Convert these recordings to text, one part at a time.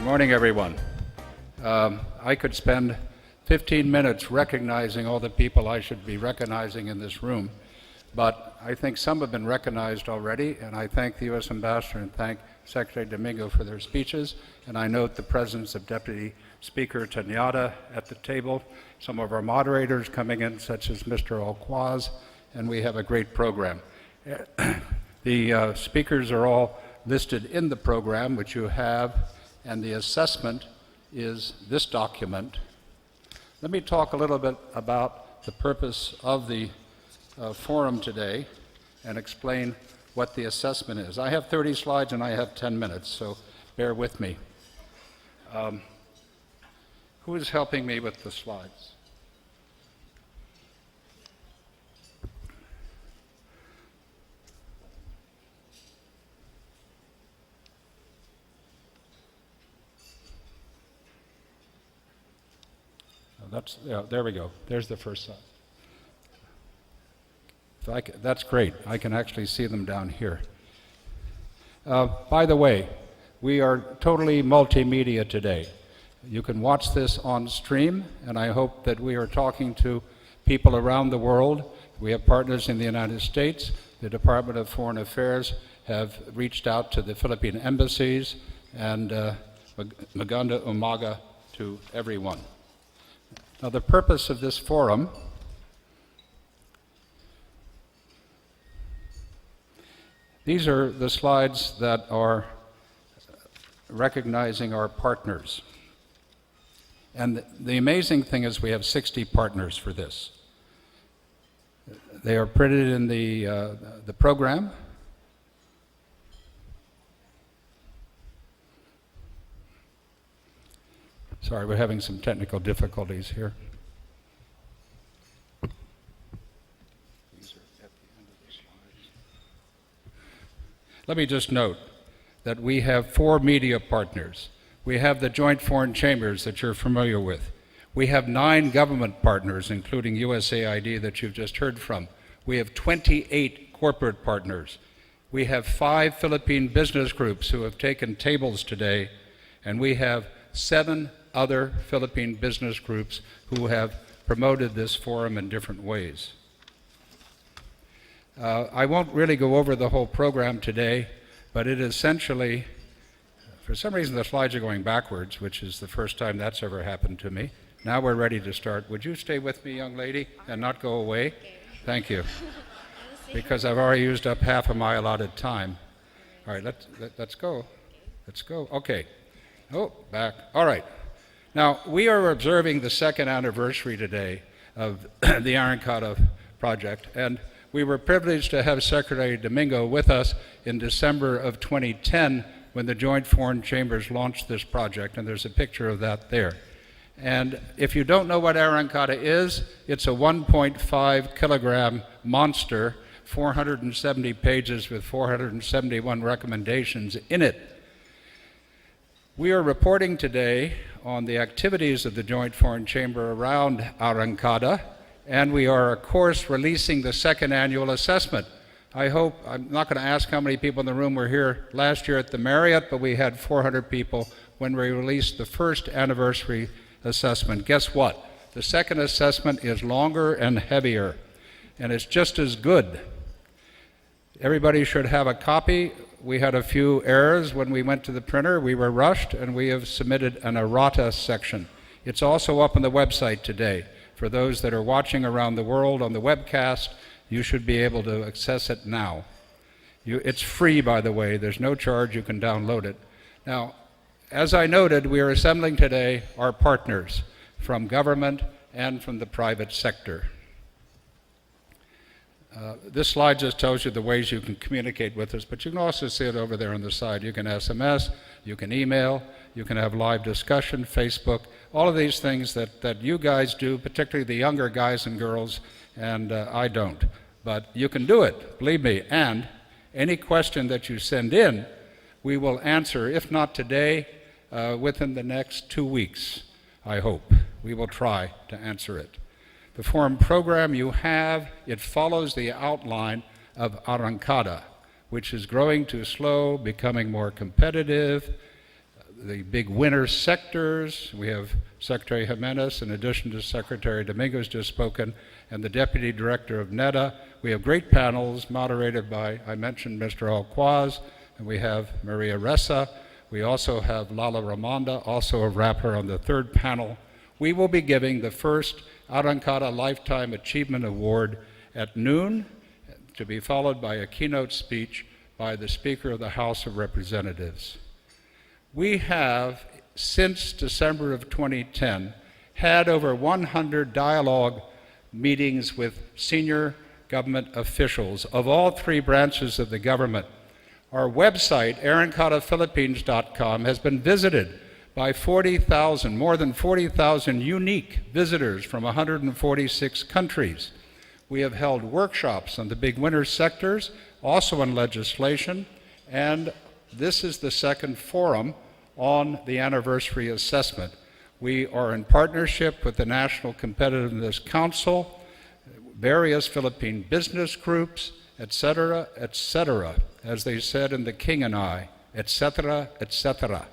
morning, everyone. I could spend 15 minutes recognizing all the people I should be recognizing in this room, but I think some have been recognized already, and I thank the U.S. Ambassador and thank Secretary Domingo for their speeches, and I note the presence of Deputy Speaker Tanyada at the table, some of our moderators coming in, such as Mr. Alquaz, and we have a great program. The speakers are all listed in the program, which you have, and the assessment is this document. Let me talk a little bit about the purpose of the forum today and explain what the assessment is. I have 30 slides and I have 10 minutes, so bear with me. Who is helping me with the slides? There we go. There's the first slide. That's great. I can actually see them down here. By the way, we are totally multimedia today. You can watch this on stream, and I hope that we are talking to people around the world. We have partners in the United States. The Department of Foreign Affairs have reached out to the Philippine embassies, and maganda umaga to everyone. Now, the purpose of this forum these are the slides that are recognizing our partners. And the amazing thing is we have 60 partners for this. They are printed in the program. Sorry, we're having some technical difficulties here. These are at the end of the slides. Let me just note that we have 4 media partners. We have the Joint Foreign Chambers that you're familiar with. We have 9 government partners, including USAID that you've just heard from. We have 28 corporate partners. We have 5 Philippine business groups who have taken tables today, and we have 7 other Philippine business groups who have promoted this forum in different ways. I won't really go over the whole program today, but it essentially, for some reason the slides are going backwards, which is the first time that's ever happened to me. Now we're ready to start. Would you stay with me, young lady, and not go away? Okay. Thank you. Because I've already used up half of my allotted time. All right, let's go. Let's go. Okay. Oh, back. All right. Now, we are observing the 2nd anniversary today of the Arangkada project, and we were privileged to have Secretary Domingo with us in December of 2010 when the Joint Foreign Chambers launched this project, and there's a picture of that there. And if you don't know what Arangkada is, it's a 1.5 kilogram monster, 470 pages with 471 recommendations in it. We are reporting today on the activities of the Joint Foreign Chamber around Arangkada, and we are, of course, releasing the 2nd annual assessment. I hope, I'm not going to ask how many people in the room were here last year at the Marriott, but we had 400 people when we released the 1st anniversary assessment. Guess what? The 2nd assessment is longer and heavier, and it's just as good. Everybody should have a copy. We had a few errors when we went to the printer. We were rushed, and we have submitted an errata section. It's also up on the website today. For those that are watching around the world on the webcast, you should be able to access it now. It's free, by the way. There's no charge. You can download it. Now, as I noted, we are assembling today our partners from government and from the private sector. This slide just tells you the ways you can communicate with us, but you can also see it over there on the side. You can SMS, you can email, you can have live discussion, Facebook, all of these things that you guys do, particularly the younger guys and girls, and I don't. But you can do it, believe me, and any question that you send in, we will answer, if not today, within the next 2 weeks, I hope. We will try to answer it. The forum program you have, it follows the outline of Arangkada, which is growing too slow, becoming more competitive, the big winner sectors. We have Secretary Jimenez, in addition to Secretary Dominguez just spoken, and the Deputy Director of NEDA. We have great panels moderated by, I mentioned, Mr. Alquaz, and we have Maria Ressa. We also have Lala Ramonda, also a rapper, on the third panel. We will be giving the first Arangkada Lifetime Achievement Award at noon, to be followed by a keynote speech by the Speaker of the House of Representatives. We have, since December of 2010, had over 100 dialogue meetings with senior government officials of all three branches of the government. Our website, arangkadaphilippines.com, has been visited by 40,000, more than 40,000 unique visitors from 146 countries. We have held workshops on the big winner sectors, also on legislation, and this is the second forum on the anniversary assessment. We are in partnership with the National Competitiveness Council, various Philippine business groups, etc., as they said in The King and I, etc., etc.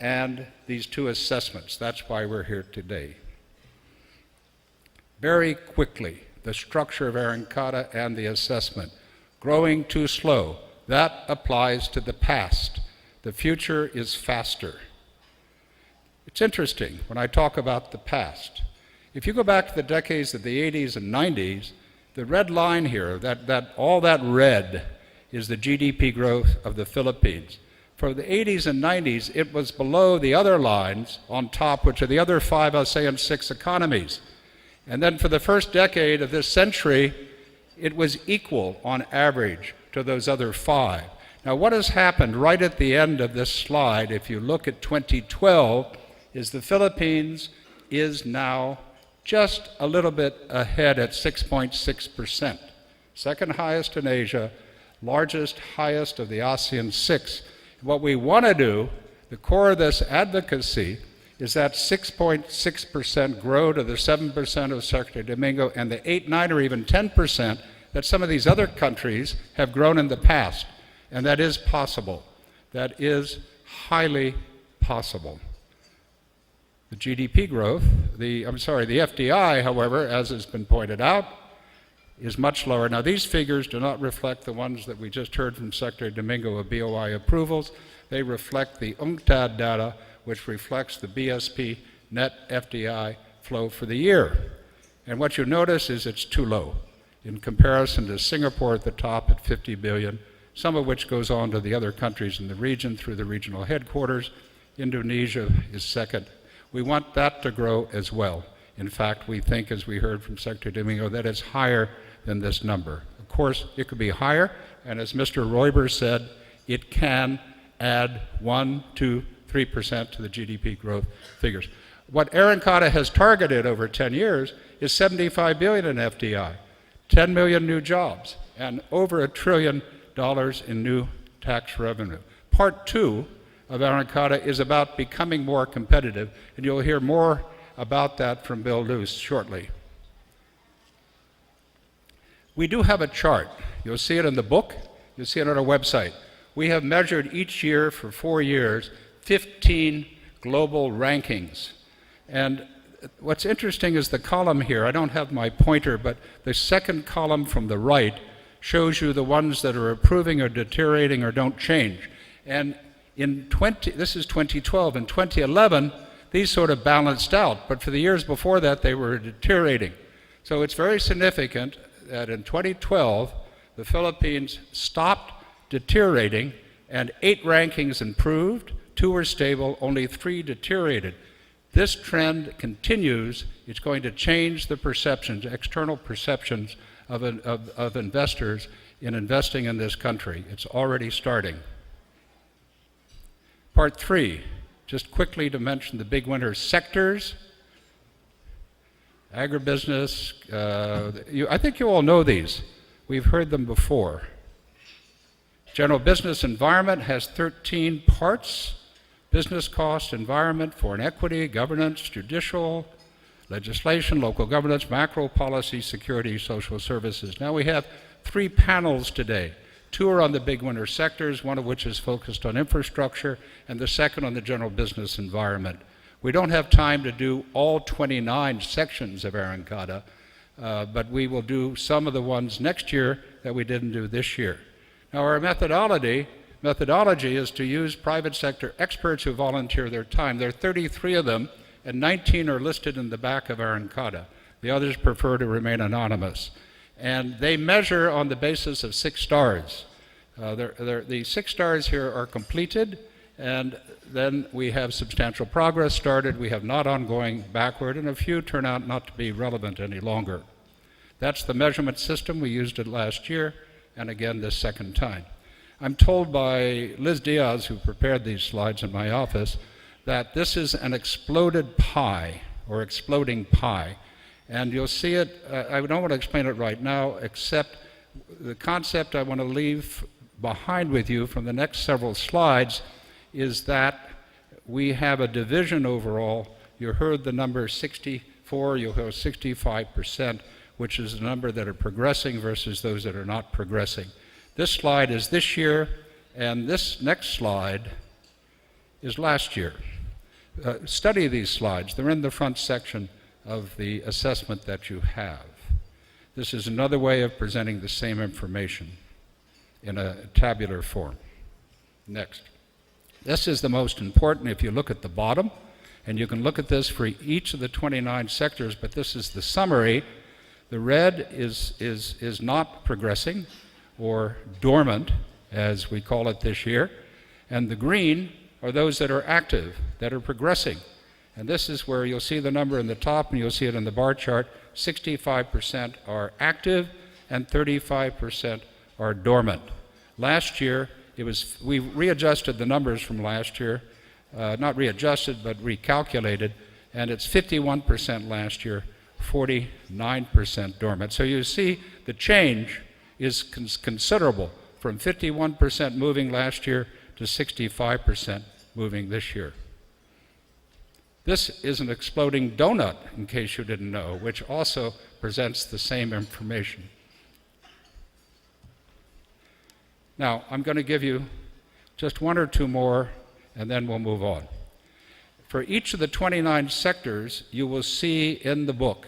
And these two assessments, that's why we're here today. Very quickly, the structure of Arangkada and the assessment. Growing too slow, that applies to the past. The future is faster. It's interesting when I talk about the past. If you go back to the decades of the 80s and 90s, the red line here, all that red, is the GDP growth of the Philippines. For the 80s and 90s, it was below the other lines on top, which are the other 5 ASEAN 6 economies. And then for the first decade of this century, it was equal on average to those other 5. Now, what has happened right at the end of this slide, if you look at 2012, is the Philippines is now just a little bit ahead at 6.6%. Second highest in Asia, largest, highest of the ASEAN 6. What we want to do, the core of this advocacy, is that 6.6% grow to the 7% of Secretary Domingo and the 8, 9, or even 10% that some of these other countries have grown in the past. And that is possible. That is highly possible. The GDP growth, the FDI, however, as has been pointed out, is much lower. Now, these figures do not reflect the ones that we just heard from Secretary Domingo of BOI approvals. They reflect the UNCTAD data, which reflects the BSP net FDI flow for the year. And what you notice is it's too low in comparison to Singapore at the top at 50 billion, some of which goes on to the other countries in the region through the regional headquarters. Indonesia is second. We want that to grow as well. In fact, we think, as we heard from Secretary Domingo, that it's higher than this number. Of course, it could be higher, and as Mr. Royber said, it can add 1, 2, 3% to the GDP growth figures. What Arangkada has targeted over 10 years is 75 billion in FDI, 10 million new jobs, and over $1 trillion in new tax revenue. Part 2 of Arangkada is about becoming more competitive, and you'll hear more about that from Bill Luce shortly. We do have a chart. You'll see it in the book. You'll see it on our website. We have measured each year for 4 years 15 global rankings. And what's interesting is the column here. I don't have my pointer, but the second column from the right shows you the ones that are improving or deteriorating or don't change. And this is 2012. In 2011, these sort of balanced out, but for the years before that, they were deteriorating. So it's very significant that in 2012, the Philippines stopped deteriorating, and 8 rankings improved, 2 were stable, only 3 deteriorated. This trend continues. It's going to change the perceptions, external perceptions of investors in investing in this country. It's already starting. Part 3, just quickly to mention the big winner sectors. Agribusiness, I think you all know these. We've heard them before. General business environment has 13 parts: business cost, environment, foreign equity, governance, judicial, legislation, local governance, macro policy, security, social services. Now we have 3 panels today. Two are on the big winter sectors, one of which is focused on infrastructure, and the second on the general business environment. We don't have time to do all 29 sections of Arangkada, but we will do some of the ones next year that we didn't do this year. Now, our methodology is to use private sector experts who volunteer their time. There are 33 of them, and 19 are listed in the back of Arangkada. The others prefer to remain anonymous. And they measure on the basis of 6 stars. The 6 stars here are completed, and then we have substantial progress started. We have not ongoing backward, and a few turn out not to be relevant any longer. That's the measurement system. We used it last year, and again this second time. I'm told by Liz Diaz, who prepared these slides in my office, that this is an exploded pie, or exploding pie. And you'll see it, I don't want to explain it right now, except the concept I want to leave behind with you from the next several slides is that we have a division overall. You heard the number 64, you heard 65%, which is the number that are progressing versus those that are not progressing. This slide is this year, and this next slide is last year. Study these slides. They're in the front section of the assessment that you have. This is another way of presenting the same information in a tabular form. Next. This is the most important if you look at the bottom, and you can look at this for each of the 29 sectors, but this is the summary. The red is not progressing, or dormant, as we call it this year, and the green are those that are active, that are progressing. And this is where you'll see the number in the top, and you'll see it in the bar chart. 65% are active, and 35% are dormant. Last year, we readjusted the numbers from last year, not readjusted, but recalculated, and it's 51% last year, 49% dormant. So you see the change is considerable, from 51% moving last year to 65% moving this year. This is an exploding donut, in case you didn't know, which also presents the same information. Now, I'm going to give you just one or two more, and then we'll move on. For each of the 29 sectors, you will see in the book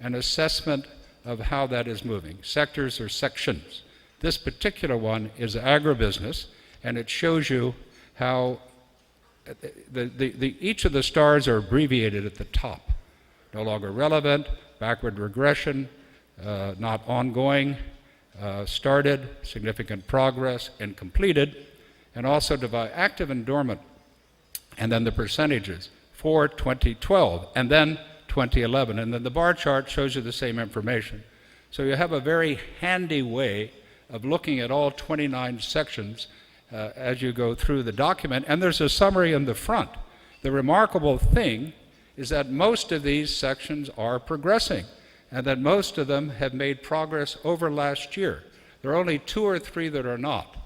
an assessment of how that is moving. Sectors or sections. This particular one is agribusiness, and it shows you how each of the stars are abbreviated at the top. No longer relevant, backward regression, not ongoing, started, significant progress, and completed, and also divide active and dormant, and then the percentages for 2012, and then 2011, and then the bar chart shows you the same information. So you have a very handy way of looking at all 29 sections as you go through the document, and there's a summary in the front. The remarkable thing is that most of these sections are progressing, and that most of them have made progress over last year. There are only 2 or 3 that are not,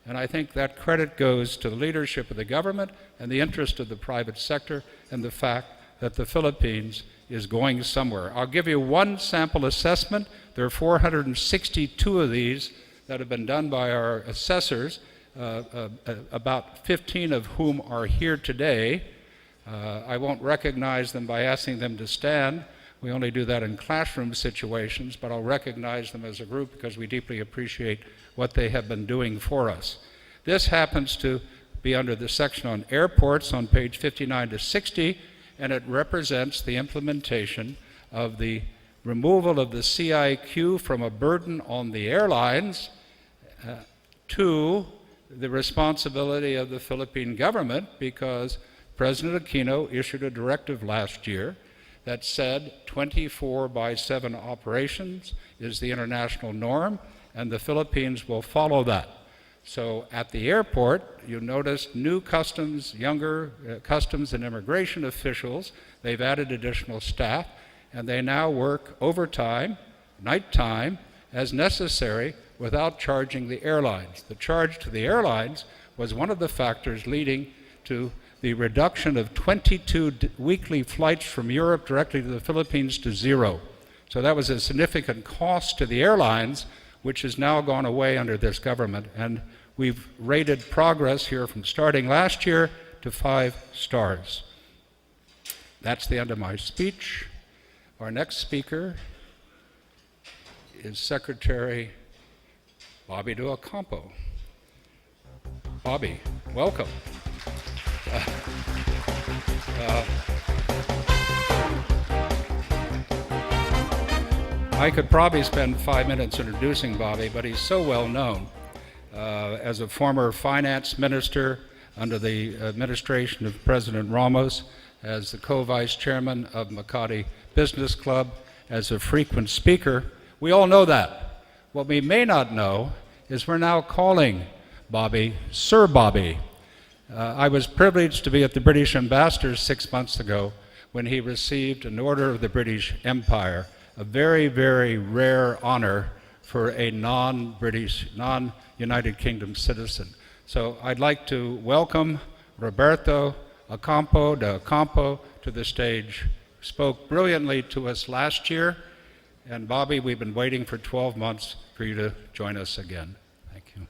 and I think that credit goes to the leadership of the government and the interest of the private sector and the fact that the Philippines is going somewhere. I'll give you one sample assessment. There are 462 of these that have been done by our assessors, about 15 of whom are here today. I won't recognize them by asking them to stand. We only do that in classroom situations, but I'll recognize them as a group because we deeply appreciate what they have been doing for us. This happens to be under the section on airports on page 59 to 60, and it represents the implementation of the removal of the CIQ from a burden on the airlines to the responsibility of the Philippine government, because President Aquino issued a directive last year that said 24/7 operations is the international norm, and the Philippines will follow that. So at the airport, you notice new customs, younger customs and immigration officials. They've added additional staff, and they now work overtime, nighttime, as necessary without charging the airlines. The charge to the airlines was one of the factors leading to the reduction of 22 weekly flights from Europe directly to the Philippines to 0. So that was a significant cost to the airlines which has now gone away under this government. And we've rated progress here from starting last year to 5 stars. That's the end of my speech. Our next speaker is Secretary Bobby Duocampo. Bobby, welcome. I could probably spend 5 minutes introducing Bobby, but he's so well known as a former finance minister under the administration of President Ramos, as the co-vice chairman of Makati Business Club, as a frequent speaker. We all know that. What we may not know is we're now calling Bobby Sir Bobby. I was privileged to be at the British ambassador 6 months ago when he received an Order of the British Empire, a very, very rare honor for a non-British, non-United Kingdom citizen. So I'd like to welcome Roberto Ocampo to the stage. Spoke brilliantly to us last year, and Bobby, we've been waiting for 12 months for you to join us again. Thank you.